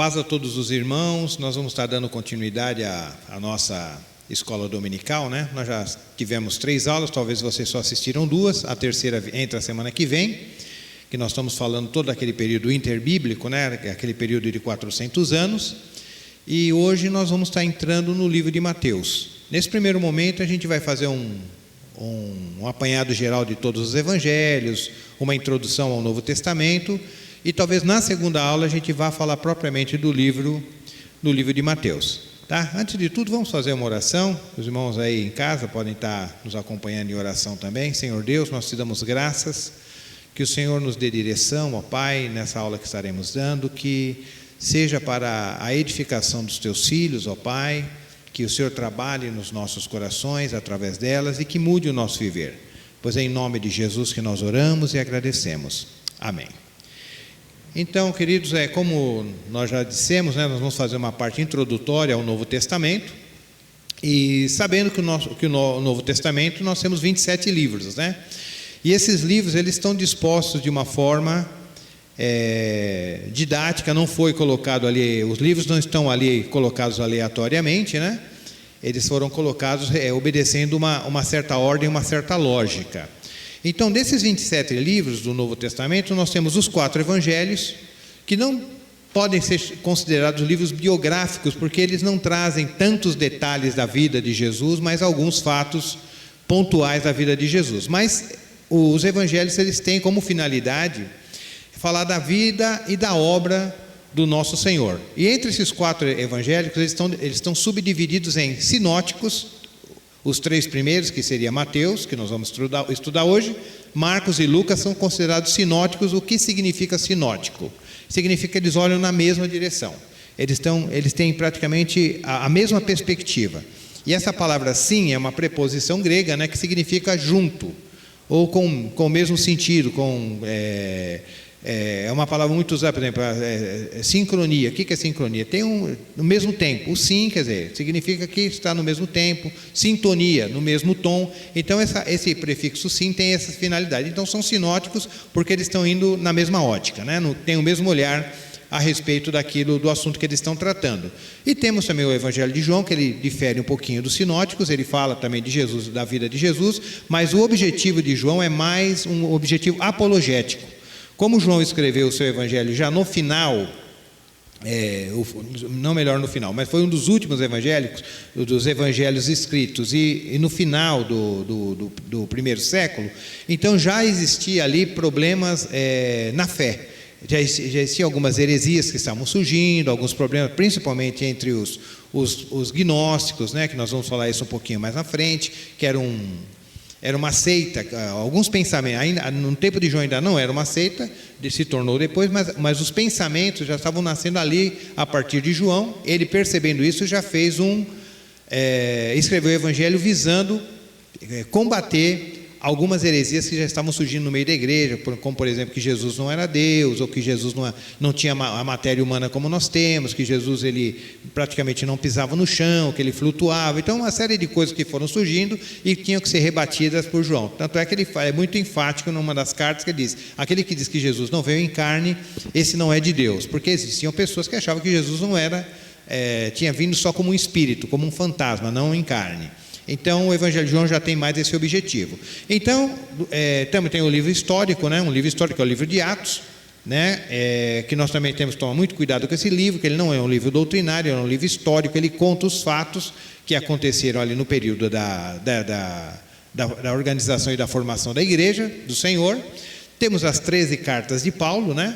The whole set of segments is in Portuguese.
Paz a todos os irmãos. Nós vamos estar dando continuidade à nossa escola dominical, né? Nós já tivemos 3 aulas, talvez vocês só assistiram 2, a terceira entra a semana que vem, que nós estamos falando todo aquele período interbíblico, né? Aquele período de 400 anos, e hoje nós vamos estar entrando no livro de Mateus. Nesse primeiro momento a gente vai fazer um apanhado geral de todos os evangelhos, uma introdução ao Novo Testamento, e talvez na segunda aula a gente vá falar propriamente do livro de Mateus. Tá? Antes de tudo, vamos fazer uma oração. Os irmãos aí em casa podem estar nos acompanhando em oração também. Senhor Deus, nós te damos graças, que o Senhor nos dê direção, ó Pai, nessa aula que estaremos dando, que seja para a edificação dos teus filhos, ó Pai, que o Senhor trabalhe nos nossos corações através delas e que mude o nosso viver. Pois é em nome de Jesus que nós oramos e agradecemos. Amém. Então, queridos, como nós já dissemos, né, nós vamos fazer uma parte introdutória ao Novo Testamento, e sabendo que no Novo Testamento nós temos 27 livros, né? E esses livros, eles estão dispostos de uma forma didática, não foi colocado ali, os livros não estão ali colocados aleatoriamente, né? Eles foram colocados obedecendo uma certa ordem, uma certa lógica. Então, desses 27 livros do Novo Testamento, nós temos os 4 evangelhos, que não podem ser considerados livros biográficos, porque eles não trazem tantos detalhes da vida de Jesus, mas alguns fatos pontuais da vida de Jesus. Mas os evangelhos, eles têm como finalidade falar da vida e da obra do nosso Senhor. E entre esses 4 evangélicos, eles estão subdivididos em sinóticos. Os 3 primeiros, que seria Mateus, que nós vamos estudar hoje, Marcos e Lucas são considerados sinóticos. O que significa sinótico? Significa que eles olham na mesma direção. Eles têm praticamente a mesma perspectiva. E essa palavra sim é uma preposição grega, né, que significa junto, ou com o mesmo sentido, é uma palavra muito usada, por exemplo, sincronia. O que é sincronia? Tem no mesmo tempo. O sim, quer dizer, significa que está no mesmo tempo. Sintonia, no mesmo tom. Então, esse prefixo sim tem essa finalidade. Então, são sinóticos porque eles estão indo na mesma ótica, né? Tem o mesmo olhar a respeito do assunto que eles estão tratando. E temos também o Evangelho de João, que ele difere um pouquinho dos sinóticos, ele fala também de Jesus, da vida de Jesus, mas o objetivo de João é mais um objetivo apologético. Como João escreveu o seu evangelho já no final, não melhor no final, mas foi um dos últimos dos evangelhos escritos, e no final do primeiro século, então já existia ali problemas na fé. Já existiam algumas heresias que estavam surgindo, alguns problemas, principalmente entre os gnósticos, né, que nós vamos falar isso um pouquinho mais na frente, que era uma seita. Alguns pensamentos, ainda no tempo de João ainda não era uma seita, se tornou depois, mas os pensamentos já estavam nascendo ali a partir de João. Ele, percebendo isso, já fez escreveu o evangelho visando combater algumas heresias que já estavam surgindo no meio da igreja, como por exemplo que Jesus não era Deus, ou que Jesus não tinha a matéria humana como nós temos, que Jesus ele praticamente não pisava no chão, que ele flutuava. Então uma série de coisas que foram surgindo e tinham que ser rebatidas por João. Tanto é que ele é muito enfático numa das cartas que ele diz: aquele que diz que Jesus não veio em carne, esse não é de Deus, porque existiam pessoas que achavam que Jesus não era, tinha vindo só como um espírito, como um fantasma, não em carne. Então, o Evangelho de João já tem mais esse objetivo. Então, também tem o livro histórico, né? Um livro histórico é o livro de Atos, né? Que nós também temos que tomar muito cuidado com esse livro, que ele não é um livro doutrinário, é um livro histórico. Ele conta os fatos que aconteceram ali no período da organização e da formação da igreja do Senhor. Temos as 13 cartas de Paulo, né?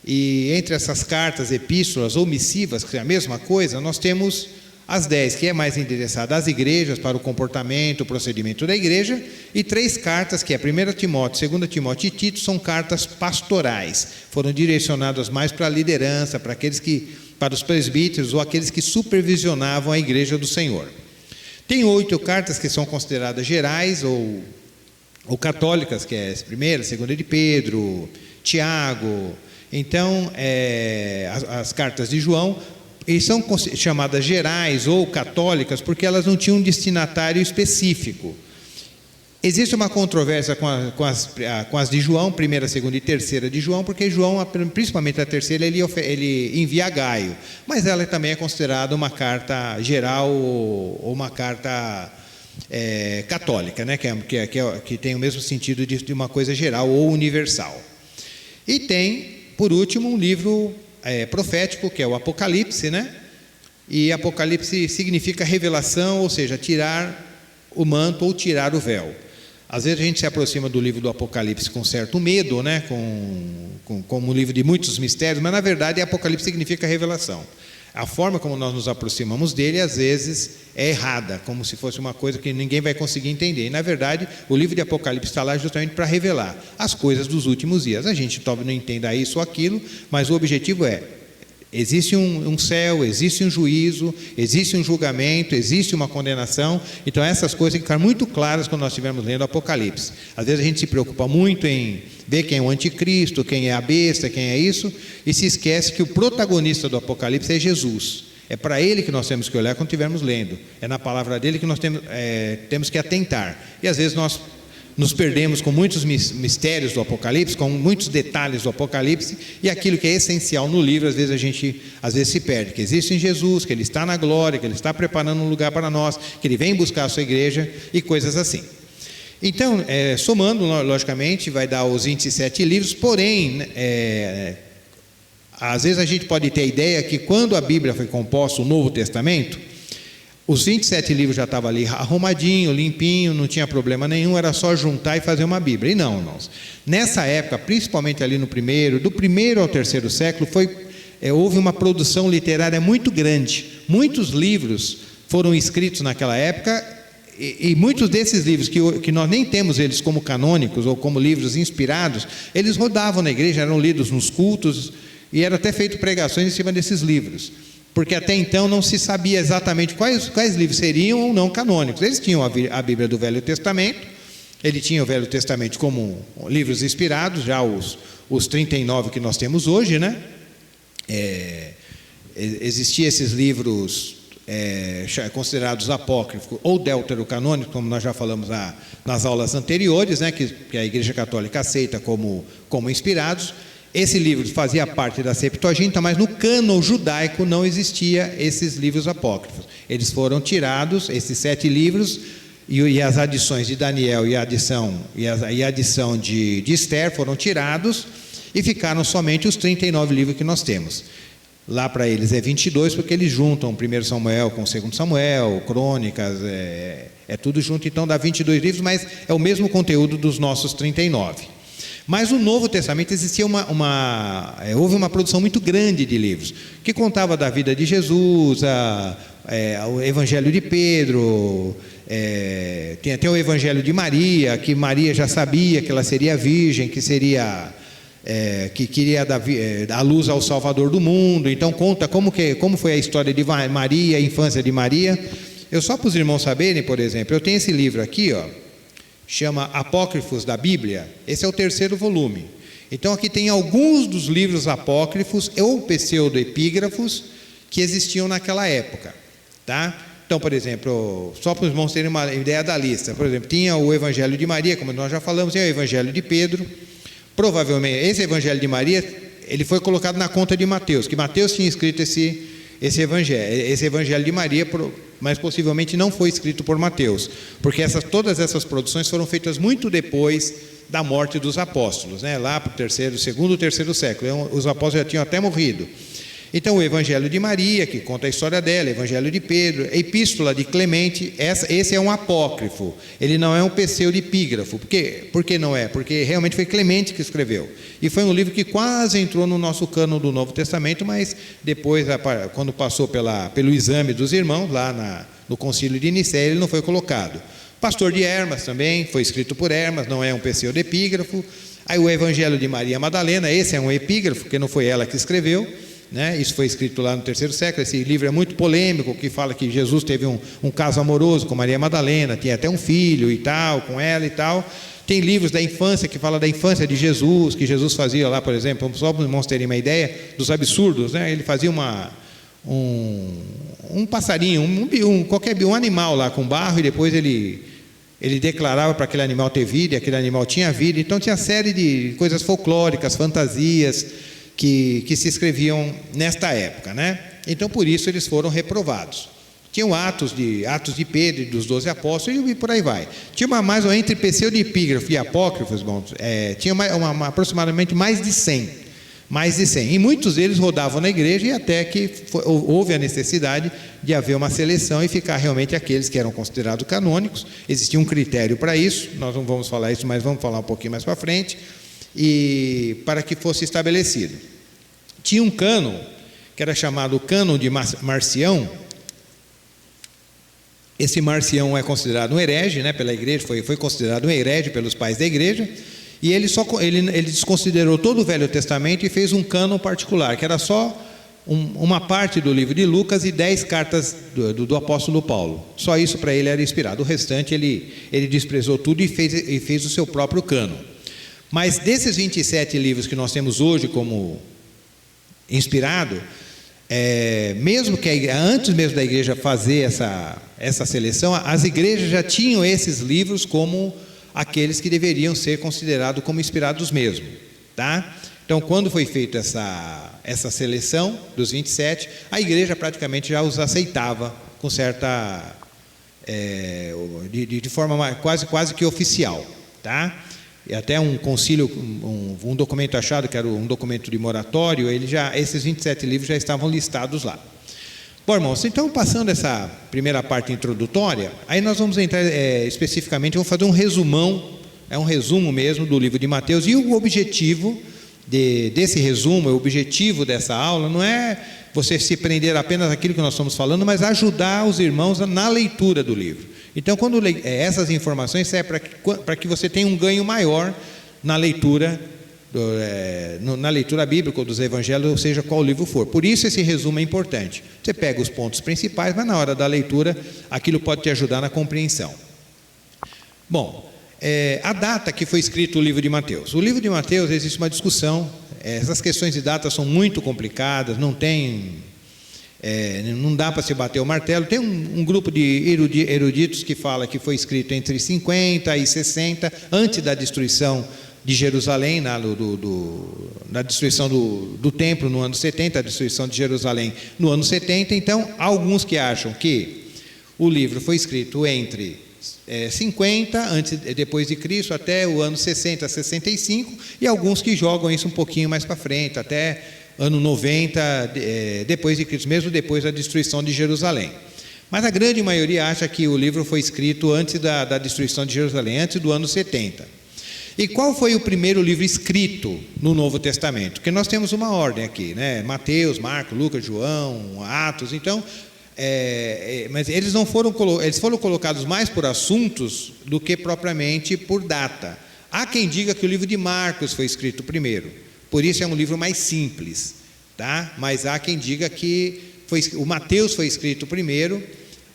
E entre essas cartas, epístolas ou missivas, que é a mesma coisa, nós temos as 10, que é mais endereçada às igrejas, para o comportamento, o procedimento da igreja, e 3 cartas, que é 1 Timóteo, 2 Timóteo e Tito, são cartas pastorais, foram direcionadas mais para a liderança, para os presbíteros ou aqueles que supervisionavam a igreja do Senhor. Tem 8 cartas que são consideradas gerais ou católicas, que é a 1ª, 2ª de Pedro, Tiago. Então, as cartas de João, e são chamadas gerais ou católicas porque elas não tinham um destinatário específico. Existe uma controvérsia com as de João, primeira, segunda e terceira de João, porque João, principalmente a terceira, ele envia a Gaio, mas ela também é considerada uma carta geral ou uma carta católica, né? que tem o mesmo sentido de uma coisa geral ou universal. E tem, por último, um livro profético, que é o Apocalipse, né? E Apocalipse significa revelação, ou seja, tirar o manto ou tirar o véu. Às vezes a gente se aproxima do livro do Apocalipse com certo medo, né? como um livro de muitos mistérios, mas na verdade Apocalipse significa revelação. A forma como nós nos aproximamos dele, às vezes, é errada, como se fosse uma coisa que ninguém vai conseguir entender. E, na verdade, o livro de Apocalipse está lá justamente para revelar as coisas dos últimos dias. A gente talvez não entenda isso ou aquilo, mas o objetivo existe um céu, existe um juízo, existe um julgamento, existe uma condenação. Então essas coisas têm que ficar muito claras quando nós estivermos lendo o Apocalipse. Às vezes a gente se preocupa muito em ver quem é o anticristo, quem é a besta, quem é isso, e se esquece que o protagonista do Apocalipse é Jesus. É para ele que nós temos que olhar quando estivermos lendo. É na palavra dele que nós temos que atentar. E às vezes nós nos perdemos com muitos mistérios do Apocalipse, com muitos detalhes do Apocalipse, e aquilo que é essencial no livro, às vezes a gente se perde, que existe em Jesus, que Ele está na glória, que Ele está preparando um lugar para nós, que Ele vem buscar a sua igreja e coisas assim. Então, somando, logicamente, vai dar os 27 livros, porém, às vezes a gente pode ter a ideia que quando a Bíblia foi composta, o Novo Testamento, os 27 livros já estavam ali arrumadinho, limpinho, não tinha problema nenhum, era só juntar e fazer uma Bíblia. E não, irmãos. Nessa época, principalmente ali do primeiro ao terceiro século, houve uma produção literária muito grande. Muitos livros foram escritos naquela época, e muitos desses livros, que nós nem temos eles como canônicos ou como livros inspirados, eles rodavam na igreja, eram lidos nos cultos, e eram até feitas pregações em cima desses livros. Porque até então não se sabia exatamente quais livros seriam ou não canônicos. Eles tinham a Bíblia do Velho Testamento, ele tinha o Velho Testamento como livros inspirados, já os 39 que nós temos hoje, né? Existiam esses livros considerados apócrifos ou deuterocanônicos, como nós já falamos nas aulas anteriores, né? que a Igreja Católica aceita como inspirados. Esse livro fazia parte da Septuaginta, mas no cânon judaico não existia esses livros apócrifos. Eles foram tirados, esses 7 livros, e as adições de Daniel e a adição de Esther foram tirados, e ficaram somente os 39 livros que nós temos. Lá para eles é 22, porque eles juntam 1 Samuel com 2 Samuel, Crônicas, tudo junto, então dá 22 livros, mas é o mesmo conteúdo dos nossos 39. Mas no Novo Testamento existia houve uma produção muito grande de livros, que contava da vida de Jesus, o Evangelho de Pedro, tem até o Evangelho de Maria, que Maria já sabia que ela seria virgem, que queria dar a luz ao Salvador do mundo. Então conta como foi a história de Maria, a infância de Maria. Eu só para os irmãos saberem, por exemplo, eu tenho esse livro aqui, chama Apócrifos da Bíblia. Esse é o 3º volume. Então aqui tem alguns dos livros apócrifos ou pseudoepígrafos que existiam naquela época, tá? Então, por exemplo, só para os irmãos terem uma ideia da lista, por exemplo, tinha o Evangelho de Maria, como nós já falamos, tinha o Evangelho de Pedro. Provavelmente esse Evangelho de Maria, ele foi colocado na conta de Mateus, que Mateus tinha escrito esse Evangelho de Maria, mas possivelmente não foi escrito por Mateus, porque todas essas produções foram feitas muito depois da morte dos apóstolos, né? Lá para o segundo ou terceiro século, os apóstolos já tinham até morrido. Então o Evangelho de Maria, que conta a história dela, o Evangelho de Pedro, a Epístola de Clemente, esse é um apócrifo, ele não é um pseudoepígrafo. Por que não é? Porque realmente foi Clemente que escreveu, e foi um livro que quase entrou no nosso cânon do Novo Testamento, mas depois, quando passou pelo exame dos irmãos, lá no Concílio de Nicéia, ele não foi colocado. Pastor de Hermas também, foi escrito por Hermas, não é um pseudoepígrafo. Aí o Evangelho de Maria Madalena, esse é um epígrafo, porque não foi ela que escreveu, né? Isso foi escrito lá no 3º século. Esse livro é muito polêmico, que fala que Jesus teve um caso amoroso com Maria Madalena, tinha até um filho e tal, com ela e tal. Tem livros da infância que fala da infância de Jesus, que Jesus fazia lá, por exemplo, só para os irmãos terem uma ideia dos absurdos, né? Ele fazia um passarinho, um animal lá com barro, e depois ele ele declarava para aquele animal ter vida, e aquele animal tinha vida. Então tinha série de coisas folclóricas, fantasias, que se escreviam nesta época, né? Então por isso eles foram reprovados. Tinham Atos de Pedro e dos 12 apóstolos e por aí vai. Tinha mais entre pseudepígrafo e apócrifos, irmãos, tinha aproximadamente mais de 100. Mais de 100. E muitos deles rodavam na igreja, e até que houve a necessidade de haver uma seleção e ficar realmente aqueles que eram considerados canônicos. Existia um critério para isso, nós não vamos falar isso, mas vamos falar um pouquinho mais para frente, e para que fosse estabelecido. Tinha um cânon, que era chamado o cânon de Marcião. Esse Marcião é considerado um herege, né, pela igreja, foi considerado um herege pelos pais da igreja. E ele desconsiderou todo o Velho Testamento e fez um cânon particular, que era só uma parte do livro de Lucas e 10 cartas do apóstolo Paulo. Só isso para ele era inspirado. O restante ele desprezou tudo e fez o seu próprio cânon. Mas desses 27 livros que nós temos hoje como inspirado, mesmo que antes mesmo da igreja fazer essa seleção, as igrejas já tinham esses livros como aqueles que deveriam ser considerados como inspirados mesmo, tá? Então, quando foi feita essa seleção dos 27, a igreja praticamente já os aceitava com certa, de forma quase que oficial, tá? E até um concílio, um documento achado, que era um documento de moratório, esses 27 livros já estavam listados lá. Bom, irmãos, então passando essa primeira parte introdutória, aí nós vamos entrar especificamente, vamos fazer um resumão, um resumo mesmo do livro de Mateus, e o objetivo desse resumo, o objetivo dessa aula, não é você se prender apenas naquilo que nós estamos falando, mas ajudar os irmãos na leitura do livro. Então, quando essas informações servem para que você tenha um ganho maior na leitura bíblica ou dos evangelhos, ou seja, qual livro for. Por isso esse resumo é importante. Você pega os pontos principais, mas na hora da leitura aquilo pode te ajudar na compreensão. Bom, a data que foi escrito o livro de Mateus. O livro de Mateus, existe uma discussão, essas questões de data são muito complicadas, não dá para se bater o martelo. Tem um grupo de eruditos que fala que foi escrito entre 50 e 60, antes da destruição de Jerusalém, na destruição do templo no ano 70, a destruição de Jerusalém no ano 70. Então, há alguns que acham que o livro foi escrito entre 50 depois de Cristo até o ano 60, 65, e alguns que jogam isso um pouquinho mais para frente, até ano 90 depois de Cristo, mesmo depois da destruição de Jerusalém. Mas a grande maioria acha que o livro foi escrito antes da destruição de Jerusalém, antes do ano 70. E qual foi o primeiro livro escrito no Novo Testamento? Porque nós temos uma ordem aqui, né? Mateus, Marcos, Lucas, João, Atos. Então, mas eles foram colocados mais por assuntos do que propriamente por data. Há quem diga que o livro de Marcos foi escrito primeiro, por isso é um livro mais simples, tá? Mas há quem diga que o Mateus foi escrito primeiro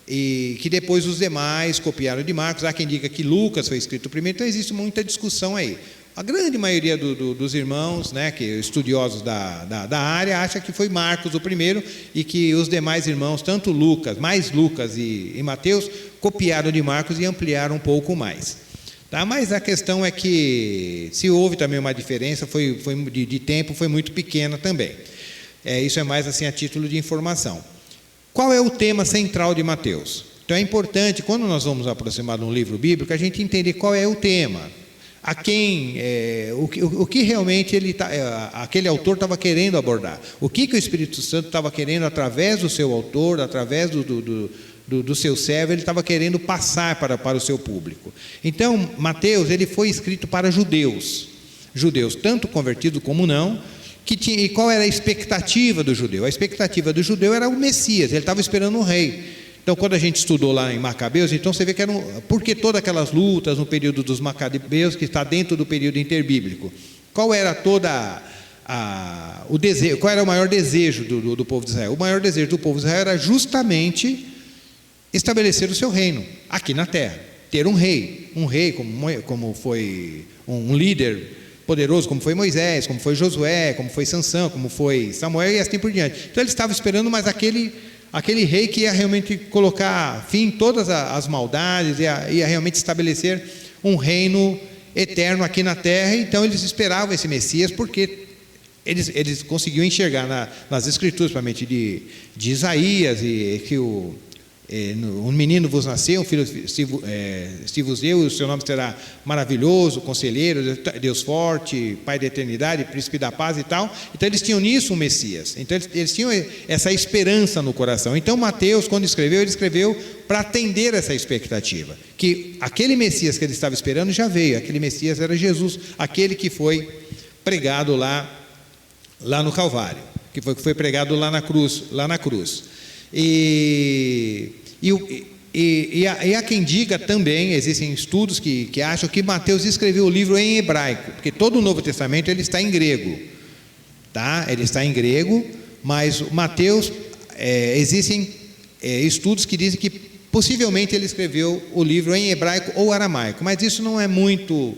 e que depois os demais copiaram de Marcos. Há quem diga que Lucas foi escrito primeiro. Então existe muita discussão aí. A grande maioria dos irmãos, né, estudiosos da área, acha que foi Marcos o primeiro e que os demais irmãos, tanto Lucas e Mateus, copiaram de Marcos e ampliaram um pouco mais. Tá? Mas a questão é que, se houve também uma diferença, de tempo, foi muito pequena também. Isso é mais assim a título de informação. Qual é o tema central de Mateus? Então é importante, quando nós vamos aproximar de um livro bíblico, a gente entender qual é o tema, a quem, o que realmente aquele autor estava querendo abordar, o que o Espírito Santo estava querendo, através do seu autor, através do seu servo, ele estava querendo passar para o seu público. Então, Mateus, ele foi escrito para judeus, tanto convertidos como não. E qual era a expectativa do judeu? A expectativa do judeu era o Messias, ele estava esperando um rei. Então, quando a gente estudou lá em Macabeus, então você vê que porque todas aquelas lutas no período dos Macabeus, que está dentro do período interbíblico, qual era o desejo, qual era o maior desejo do povo de Israel? O maior desejo do povo de Israel era justamente estabelecer o seu reino aqui na terra, ter um rei como foi um líder poderoso, como foi Moisés, como foi Josué, como foi Sansão, como foi Samuel e assim por diante. Então ele estava esperando, mas aquele rei que ia realmente colocar fim em todas as maldades, ia realmente estabelecer um reino eterno aqui na terra. Então eles esperavam esse Messias, porque eles conseguiam enxergar nas escrituras, principalmente de Isaías, e que um menino vos nasceu, um filho se vos deu, e o seu nome será maravilhoso, conselheiro, Deus forte, Pai da eternidade, príncipe da paz e tal. Então eles tinham nisso um Messias, então eles tinham essa esperança no coração. Então Mateus, quando escreveu, ele escreveu para atender essa expectativa, que aquele Messias que ele estava esperando já veio. Aquele Messias era Jesus, aquele que foi pregado lá no Calvário, que foi pregado lá na cruz. E há quem diga também, existem estudos que acham que Mateus escreveu o livro em hebraico, porque todo o Novo Testamento ele está em grego, tá? Ele está em grego, mas Mateus, existem estudos que dizem que possivelmente ele escreveu o livro em hebraico ou aramaico, mas isso não é muito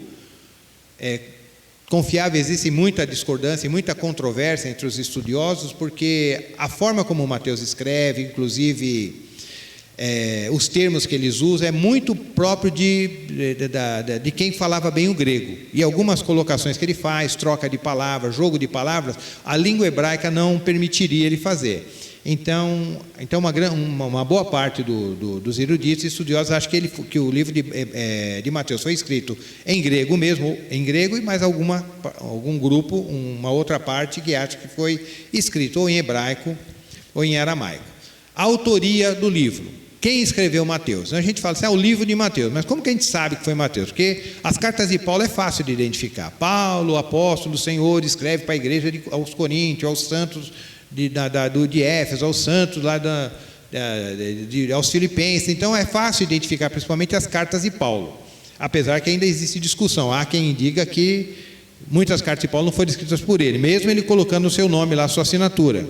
confiável. Existe muita discordância e muita controvérsia entre os estudiosos, porque a forma como Mateus escreve, inclusive os termos que eles usam, é muito próprio de quem falava bem o grego. E algumas colocações que ele faz, troca de palavras, jogo de palavras, a língua hebraica não permitiria ele fazer. Então uma boa parte dos eruditos e estudiosos acham que o livro de Mateus foi escrito em grego mesmo, em grego, e mais algum grupo, uma outra parte, que acha que foi escrito ou em hebraico ou em aramaico. A autoria do livro. Quem escreveu Mateus? A gente fala assim, o livro de Mateus, mas como que a gente sabe que foi Mateus? Porque as cartas de Paulo é fácil de identificar. Paulo, apóstolo do Senhor, escreve para a igreja aos Coríntios, aos santos de Éfeso, aos santos lá aos Filipenses. Então é fácil identificar principalmente as cartas de Paulo, apesar que ainda existe discussão. Há quem diga que muitas cartas de Paulo não foram escritas por ele, mesmo ele colocando o seu nome lá, a sua assinatura.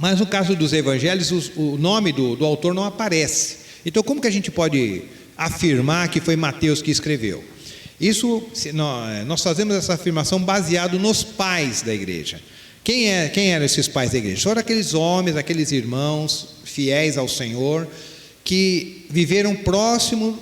Mas no caso dos evangelhos, o nome do autor não aparece. Então como que a gente pode afirmar que foi Mateus que escreveu? Nós fazemos essa afirmação baseado nos pais da igreja. Quem eram esses pais da igreja? Foram aqueles homens, aqueles irmãos fiéis ao Senhor, que viveram próximo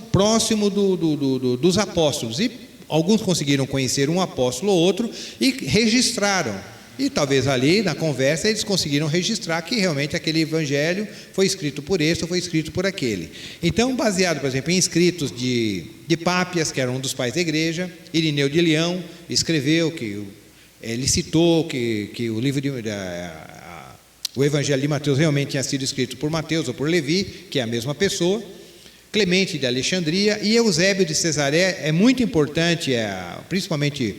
dos apóstolos, e alguns conseguiram conhecer um apóstolo ou outro e registraram. E talvez ali, na conversa, eles conseguiram registrar que realmente aquele evangelho foi escrito por este ou foi escrito por aquele. Então, baseado, por exemplo, em escritos de Pápias, que era um dos pais da igreja, Irineu de Leão escreveu ele citou que o livro o Evangelho de Mateus realmente tinha sido escrito por Mateus ou por Levi, que é a mesma pessoa. Clemente de Alexandria e Eusébio de Cesaré. É muito importante, principalmente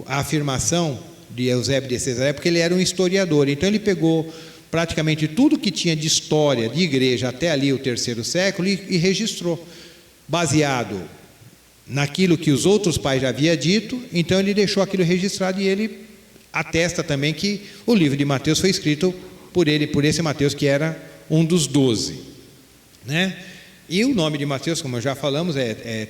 a afirmação de Eusébio de Cesaré, porque ele era um historiador. Então ele pegou praticamente tudo que tinha de história de igreja até ali o 3º século e registrou, baseado naquilo que os outros pais já haviam dito. Então ele deixou aquilo registrado, e ele atesta também que o livro de Mateus foi escrito por esse Mateus, que era um dos 12, né? E o nome de Mateus, como já falamos,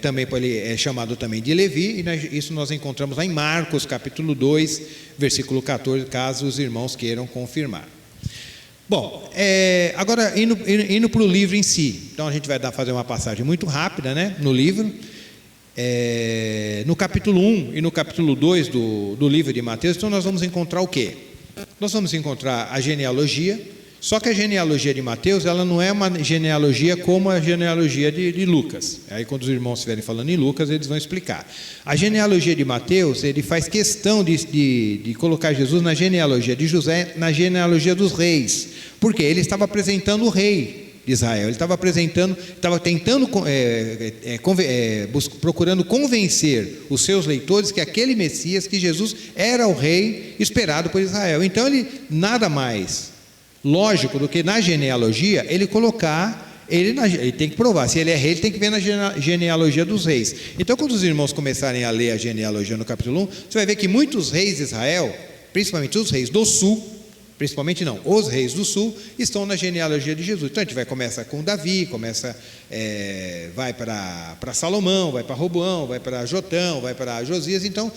também ele é chamado também de Levi, e isso nós encontramos lá em Marcos capítulo 2, versículo 14, caso os irmãos queiram confirmar. Bom, agora indo para o livro em si. Então a gente vai fazer uma passagem muito rápida, né, no livro. No capítulo 1 e no capítulo 2 do livro de Mateus, então nós vamos encontrar o quê? Nós vamos encontrar a genealogia, só que a genealogia de Mateus, ela não é uma genealogia como a genealogia de Lucas. Aí quando os irmãos estiverem falando em Lucas, eles vão explicar. A genealogia de Mateus, ele faz questão de colocar Jesus na genealogia de José, na genealogia dos reis, porque ele estava apresentando o rei de Israel. Ele estava tentando, procurando convencer os seus leitores que aquele Messias, que Jesus, era o rei esperado por Israel. Então ele, nada mais lógico do que na genealogia ele colocar, ele tem que provar, se ele é rei, ele tem que ver na genealogia dos reis. Então quando os irmãos começarem a ler a genealogia no capítulo 1, você vai ver que muitos reis de Israel, principalmente os reis do sul, os reis do sul estão na genealogia de Jesus. Então a gente começa com Davi, vai para Salomão, vai para Roboão, vai para Jotão, vai para Josias. Então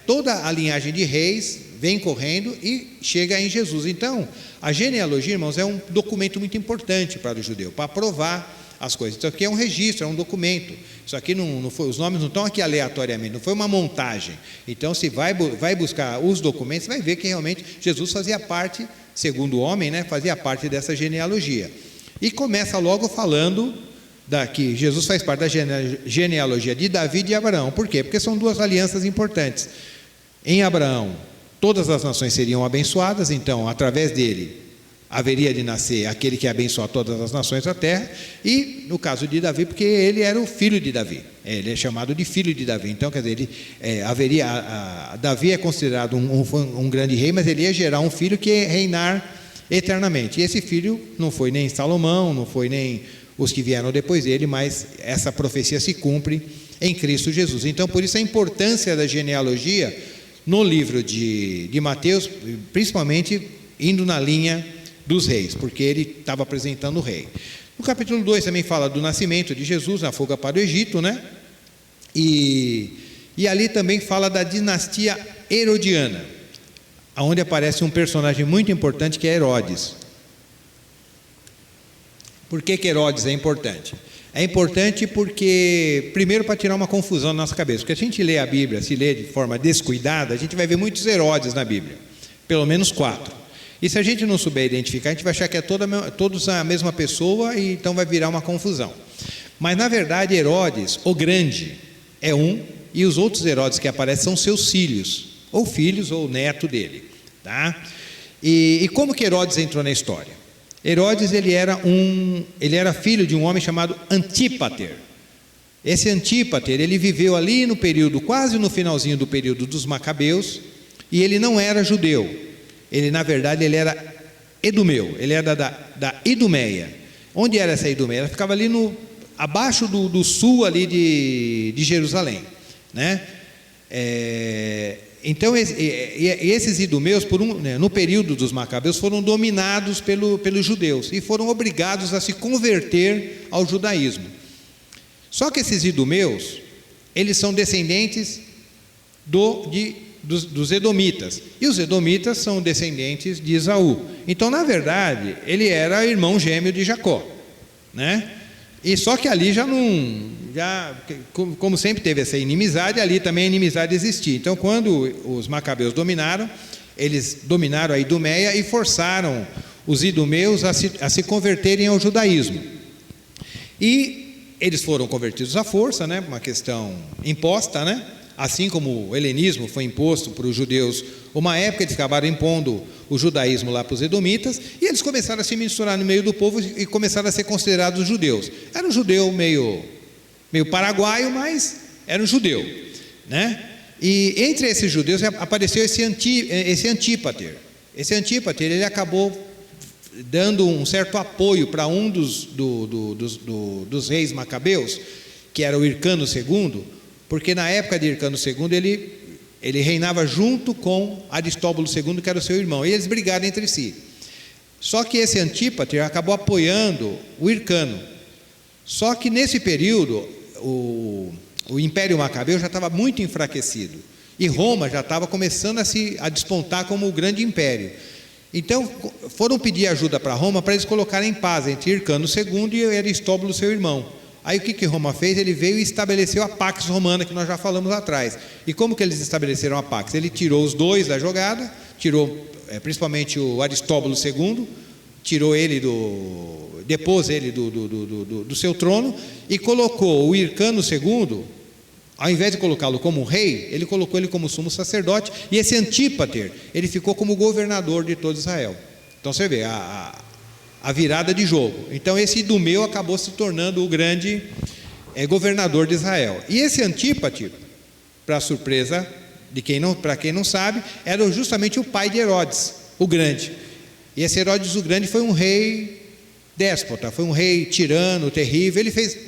toda a linhagem de reis vem correndo e chega em Jesus. Então, a genealogia, irmãos, é um documento muito importante para o judeu, para provar as coisas. Isso aqui é um registro, é um documento. Isso aqui não foi, os nomes não estão aqui aleatoriamente, não foi uma montagem. Então, se vai buscar os documentos, vai ver que realmente Jesus fazia parte, segundo o homem, né, fazia parte dessa genealogia. E começa logo falando que Jesus faz parte da genealogia de Davi e de Abraão. Por quê? Porque são duas alianças importantes. Em Abraão, todas as nações seriam abençoadas, então, através dele, haveria de nascer aquele que abençoa todas as nações da terra, e no caso de Davi, porque ele era o filho de Davi, ele é chamado de filho de Davi. Então, quer dizer, Davi é considerado um grande rei, mas ele ia gerar um filho que ia reinar eternamente, e esse filho não foi nem Salomão, não foi nem os que vieram depois dele, mas essa profecia se cumpre em Cristo Jesus. Então, por isso a importância da genealogia no livro de Mateus, principalmente indo na linha dos reis, porque ele estava apresentando o rei. No capítulo 2 também fala do nascimento de Jesus, na fuga para o Egito, né? E ali também fala da dinastia herodiana, onde aparece um personagem muito importante que é Herodes. Por que Herodes é importante? É importante porque, primeiro, para tirar uma confusão na nossa cabeça, porque a gente lê a Bíblia, se lê de forma descuidada, a gente vai ver muitos Herodes na Bíblia, pelo menos 4. E se a gente não souber identificar, a gente vai achar que é todos a mesma pessoa, e então vai virar uma confusão. Mas, na verdade, Herodes, o grande, é um, e os outros Herodes que aparecem são seus filhos ou neto dele. Tá? E como que Herodes entrou na história? Herodes ele era filho de um homem chamado Antípater. Esse Antípater, ele viveu ali no período, quase no finalzinho do período dos Macabeus, e ele não era judeu. Ele, na verdade, ele era edumeu, ele era da Idumeia. Onde era essa Idumeia? Ela ficava ali abaixo do sul ali de Jerusalém, né? Então, esses idumeus, no período dos Macabeus, foram dominados pelos judeus e foram obrigados a se converter ao judaísmo. Só que esses idumeus, eles são descendentes dos edomitas, e os edomitas são descendentes de Esaú. Então, na verdade, ele era irmão gêmeo de Jacó, né? E só que ali como sempre teve essa inimizade, ali também a inimizade existia. Então, quando os Macabeus dominaram, eles dominaram a Idumeia e forçaram os idumeus a se converterem ao judaísmo. E eles foram convertidos à força, né, uma questão imposta, né? Assim como o helenismo foi imposto para os judeus, uma época eles acabaram impondo o judaísmo lá para os edomitas, e eles começaram a se misturar no meio do povo e começaram a ser considerados judeus. Era um judeu meio paraguaio, mas era um judeu, né? E entre esses judeus apareceu esse Antípater. Esse Antípater, ele acabou dando um certo apoio para um dos reis macabeus, que era o Hircano II, porque na época de Hircano II ele reinava junto com Aristóbulo II, que era o seu irmão, e eles brigaram entre si. Só que esse Antípater acabou apoiando o Hircano. Só que nesse período o Império Macabeu já estava muito enfraquecido, e Roma já estava começando a despontar como o grande império. Então foram pedir ajuda para Roma para eles colocarem paz entre Hircano II e Aristóbulo, seu irmão. Aí o que Roma fez? Ele veio e estabeleceu a Pax Romana, que nós já falamos lá atrás. E como que eles estabeleceram a Pax? Ele tirou os dois da jogada, tirou principalmente o Aristóbulo II, depôs ele do seu trono, e colocou o Hircano II, ao invés de colocá-lo como um rei, ele colocou ele como sumo sacerdote, e esse Antípater, ele ficou como governador de todo Israel. Então você vê a virada de jogo. Então esse idumeu acabou se tornando o grande governador de Israel. E esse Antípater, para surpresa para quem não sabe, era justamente o pai de Herodes, o grande. E esse Herodes o Grande foi um rei déspota, foi um rei tirano, terrível. Ele fez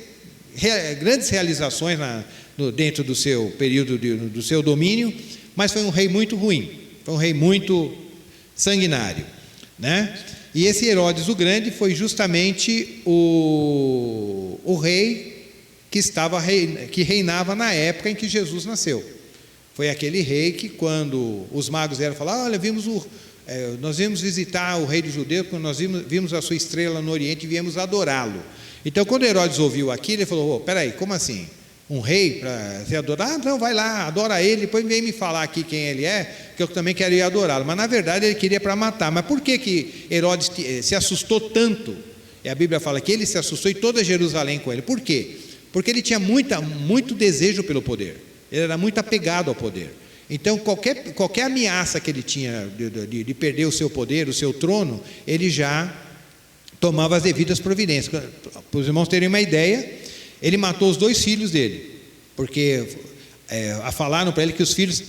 grandes realizações dentro do seu período, do seu domínio, mas foi um rei muito ruim, foi um rei muito sanguinário, né? E esse Herodes o Grande foi justamente o rei que reinava na época em que Jesus nasceu. Foi aquele rei que, quando os magos vieram falar, olha, nós viemos visitar o rei dos judeus, quando nós vimos a sua estrela no Oriente e viemos adorá-lo. Então, quando Herodes ouviu aquilo, ele falou, peraí, como assim? Um rei para se adorar? Ah, não, vai lá, adora ele, depois vem me falar aqui quem ele é, que eu também quero ir adorá-lo. Mas, na verdade, ele queria para matar. Mas por que Herodes se assustou tanto? E a Bíblia fala que ele se assustou e toda Jerusalém com ele. Por quê? Porque ele tinha muito desejo pelo poder. Ele era muito apegado ao poder. Então, qualquer ameaça que ele tinha de perder o seu poder, o seu trono, ele já tomava as devidas providências. Para os irmãos terem uma ideia, ele matou os 2 filhos dele, porque falaram para ele que os filhos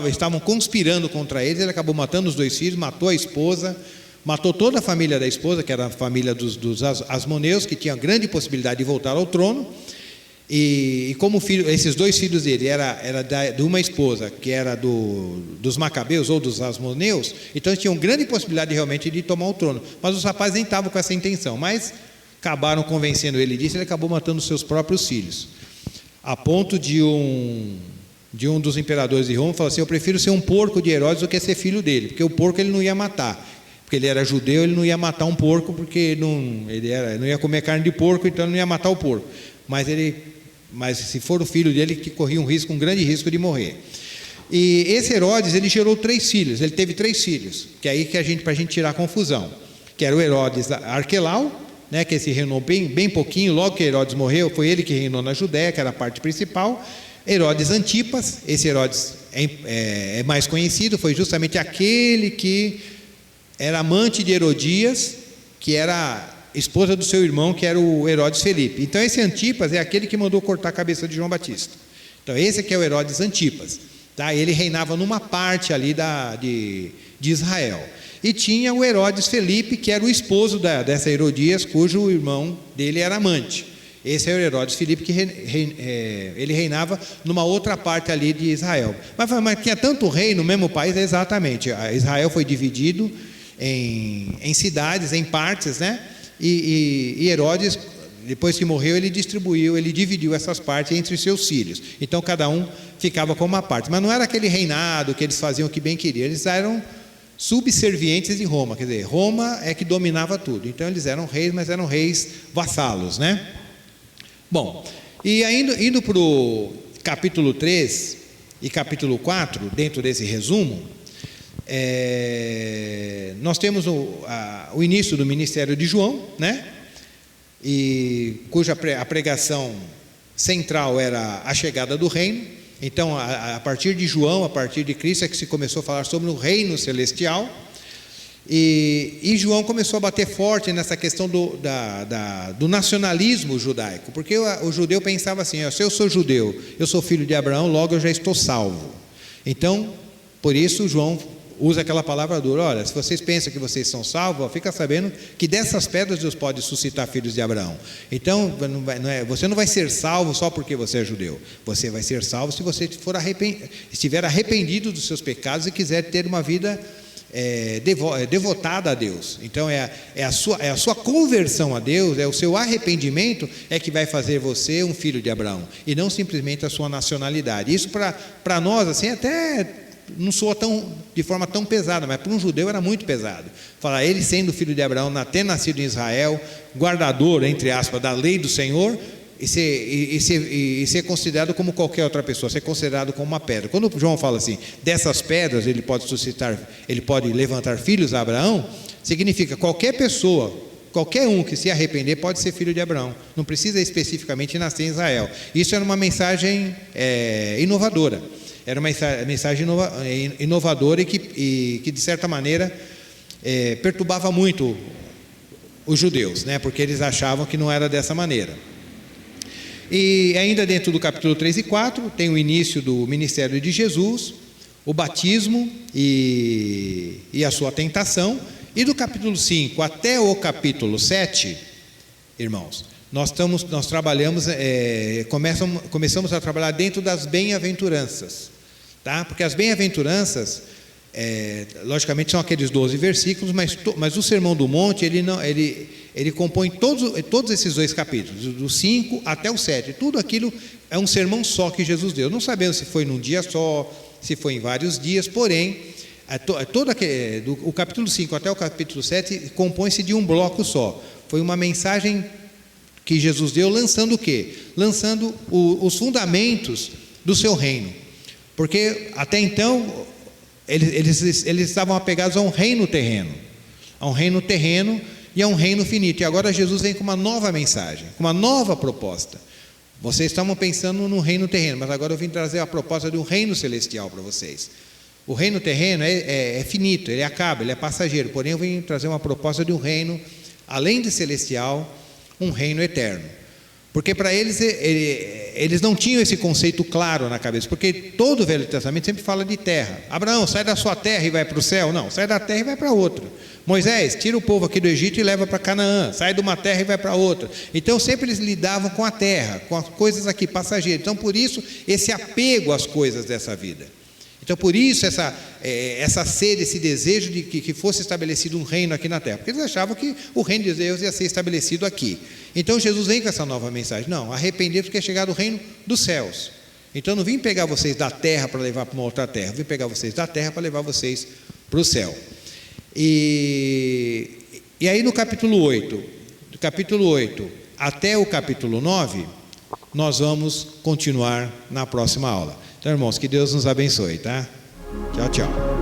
estavam conspirando contra eles. Ele acabou matando os 2 filhos, matou a esposa, matou toda a família da esposa, que era a família dos Asmoneus, que tinha grande possibilidade de voltar ao trono. E como esses 2 filhos dele era de uma esposa que era dos Macabeus ou dos Asmoneus, então eles tinham grande possibilidade realmente de tomar o trono. Mas os rapazes nem estavam com essa intenção, mas acabaram convencendo ele disso. Ele acabou matando os seus próprios filhos, a ponto de um dos imperadores de Roma falar assim: eu prefiro ser um porco de Herodes do que ser filho dele, porque o porco ele não ia matar, porque ele era judeu, ele não ia matar um porco, porque ele não ia comer carne de porco, então ele não ia matar o porco. Mas se for o filho dele, que corria um grande risco de morrer. E esse Herodes, ele gerou 3 filhos, ele teve 3 filhos, que é aí que para a gente tirar a confusão, que era o Herodes Arquelau, né, que esse reinou bem pouquinho, logo que Herodes morreu, foi ele que reinou na Judéia, que era a parte principal. Herodes Antipas, esse Herodes é mais conhecido, foi justamente aquele que era amante de Herodias, que era esposa do seu irmão, que era o Herodes Felipe. Então esse Antipas é aquele que mandou cortar a cabeça de João Batista. Então esse aqui é o Herodes Antipas, tá? Ele reinava numa parte ali de Israel. E tinha o Herodes Felipe, que era o esposo dessa Herodias, cujo irmão dele era amante. Esse é o Herodes Felipe, que ele reinava numa outra parte ali de Israel. Mas tinha tanto rei no mesmo país? Exatamente. Israel foi dividido em cidades, em partes, né? E Herodes, depois que morreu, ele dividiu essas partes entre os seus filhos. Então cada um ficava com uma parte. Mas não era aquele reinado que eles faziam o que bem queriam. Eles eram subservientes de Roma, quer dizer, Roma é que dominava tudo. Então eles eram reis, mas eram reis vassalos, né? Bom, e indo para o capítulo 3 e capítulo 4, dentro desse resumo, nós temos o início do ministério de João, né? E cuja a pregação central era a chegada do reino. Então, a partir de João, a partir de Cristo, é que se começou a falar sobre o reino celestial. E João começou a bater forte nessa questão do nacionalismo judaico, porque o judeu pensava assim: se eu sou judeu, eu sou filho de Abraão, logo eu já estou salvo. Então, por isso João usa aquela palavra dura: olha, se vocês pensam que vocês são salvos, fica sabendo que dessas pedras Deus pode suscitar filhos de Abraão. Então, você não vai ser salvo só porque você é judeu. Você vai ser salvo se você estiver arrependido dos seus pecados e quiser ter uma vida devotada a Deus. Então é a sua conversão a Deus, é o seu arrependimento é que vai fazer você um filho de Abraão, e não simplesmente a sua nacionalidade. Isso para nós assim até não soa de forma tão pesada, mas para um judeu era muito pesado. Falar ele sendo filho de Abraão, ter nascido em Israel, guardador, entre aspas, da lei do Senhor, e ser considerado como qualquer outra pessoa, ser considerado como uma pedra. Quando João fala assim, dessas pedras ele pode levantar filhos a Abraão, significa qualquer pessoa, qualquer um que se arrepender pode ser filho de Abraão, não precisa especificamente nascer em Israel. Isso era uma mensagem inovadora, era uma mensagem inovadora e que de certa maneira perturbava muito os judeus, né? Porque eles achavam que não era dessa maneira. E ainda dentro do capítulo 3 e 4 tem o início do ministério de Jesus, o batismo e a sua tentação. E do capítulo 5 até o capítulo 7, irmãos, nós trabalhamos, começamos a trabalhar dentro das bem-aventuranças, tá? Porque as bem-aventuranças, logicamente são aqueles 12 versículos, mas o Sermão do Monte, ele compõe todos esses 2 capítulos, do 5 até o 7. Tudo aquilo é um sermão só que Jesus deu. Não sabemos se foi num dia só, se foi em vários dias, porém, o capítulo 5 até o capítulo 7 compõe-se de um bloco só. Foi uma mensagem que Jesus deu, lançando o quê? Lançando os fundamentos do seu reino. Porque até então eles estavam apegados a um reino terreno, e a um reino finito. E agora Jesus vem com uma nova mensagem, com uma nova proposta. Vocês estavam pensando no reino terreno, mas agora eu vim trazer a proposta de um reino celestial para vocês. O reino terreno é finito, ele acaba, ele é passageiro. Porém, eu vim trazer uma proposta de um reino, além de celestial, um reino eterno. Porque para eles não tinham esse conceito claro na cabeça, porque todo o Velho Testamento sempre fala de terra. Abraão, sai da sua terra e vai para o céu. Não, sai da terra e vai para outra. Moisés, tira o povo aqui do Egito e leva para Canaã. Sai de uma terra e vai para outra. Então sempre eles lidavam com a terra, com as coisas aqui passageiras. Então por isso esse apego às coisas dessa vida. Então por isso essa sede, esse desejo de que fosse estabelecido um reino aqui na terra, porque eles achavam que o reino de Deus ia ser estabelecido aqui. Então Jesus vem com essa nova mensagem: não, arrependei-vos porque é chegado o reino dos céus. Então não vim pegar vocês da terra para levar para uma outra terra, vim pegar vocês da terra para levar vocês para o céu. E aí no capítulo 8, do capítulo 8 até o capítulo 9, nós vamos continuar na próxima aula. Então, irmãos, que Deus nos abençoe, tá? Tchau, tchau.